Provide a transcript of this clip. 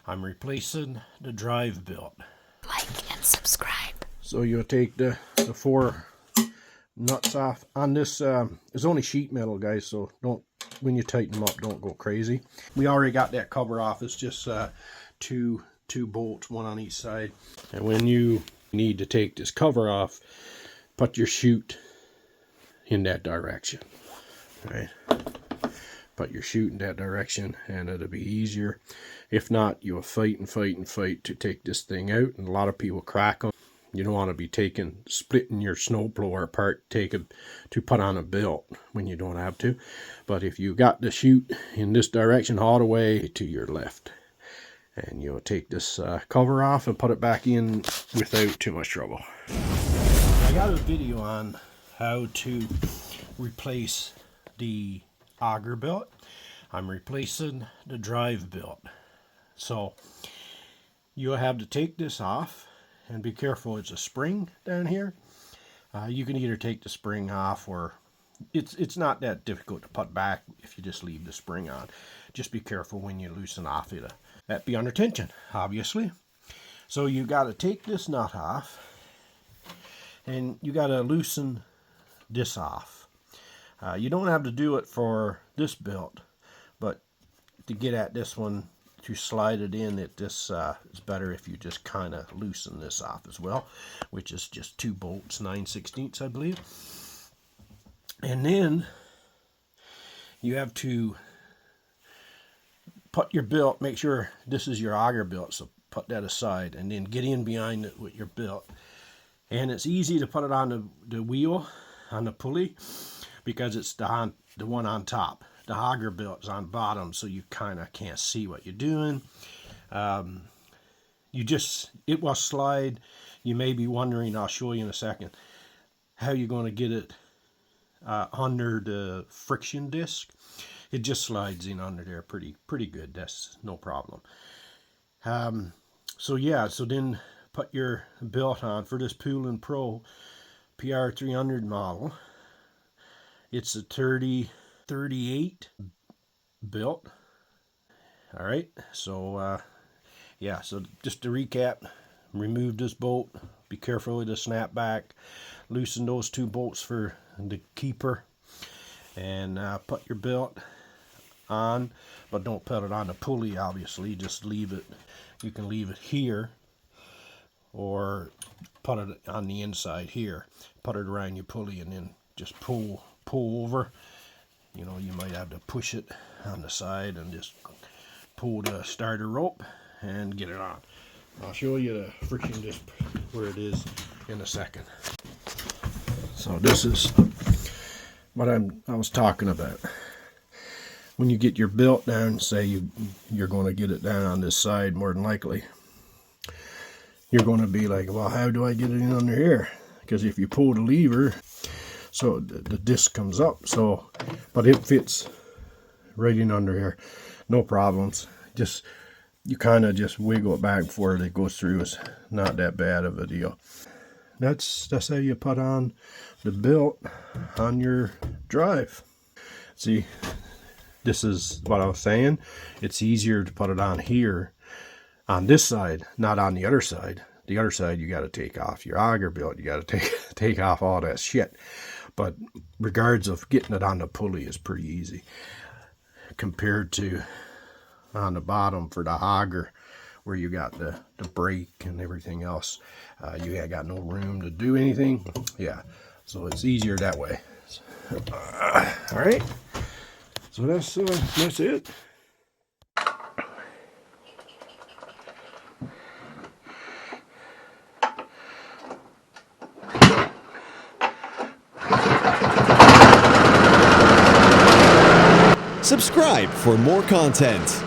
I'm replacing the drive belt. Like and subscribe. So you'll take the four nuts off on this. It's only sheet metal, guys, so don't, when you tighten them up, don't go crazy. We already got that cover off. It's just two bolts, one on each side. And when you need to take this cover off, put your chute in that direction. Right? Put your chute in that direction and it'll be easier. If not, you'll fight to take this thing out, and a lot of people crack them. You don't want to be splitting your snowblower apart to put on a belt when you don't have to. But if you got the chute in this direction all the way to your left, and you'll take this cover off and put it back in without too much trouble. I got a video on how to replace the auger belt. I'm replacing the drive belt. So you'll have to take this off, and be careful, it's a spring down here. You can either take the spring off, or it's not that difficult to put back if you just leave the spring on. Just be careful when you loosen off it. That'd be under tension, obviously. So you got to take this nut off, and you got to loosen this off. You don't have to do it for this belt, but to get at this one, to slide it in, it's better if you just kind of loosen this off as well, which is just 2 bolts, 9/16, I believe. And then you have to put your belt, make sure this is your auger belt, so put that aside, and then get in behind it with your belt. And it's easy to put it on the wheel, on the pulley, because it's the one on top. The auger belt is on bottom, so you kind of can't see what you're doing. It will slide. You may be wondering, I'll show you in a second, how you're going to get it under the friction disc. It just slides in under there pretty good. That's no problem. So then put your belt on for this Poulan Pro PR300 model. It's a 38 belt. All right, so so just to recap, remove this bolt, be careful with the snap back, loosen those 2 bolts for the keeper, and put your belt on, but don't put it on the pulley, obviously. Just leave it. You can leave it here, or put it on the inside here, put it around your pulley, and then just pull over. You know, you might have to push it on the side and just pull the starter rope and get it on. I'll show you the friction disc where it is in a second. So this is what I was talking about. When you get your belt down, say you're going to get it down on this side, more than likely, you're going to be like, well, how do I get it in under here? Because if you pull the lever, so the disc comes up, but it fits right in under here, no problems. You kind of just wiggle it back before it goes through. It's not that bad of a deal. That's how you put on the belt on your drive. See, this is what I was saying. It's easier to put it on here, on this side, not on the other side. The other side, you got to take off your auger belt. You got to take off all that shit. But regards of getting it on the pulley is pretty easy compared to on the bottom for the auger, where you got the brake and everything else. You ain't got no room to do anything. Yeah, so it's easier that way. All right, so that's it. Subscribe for more content.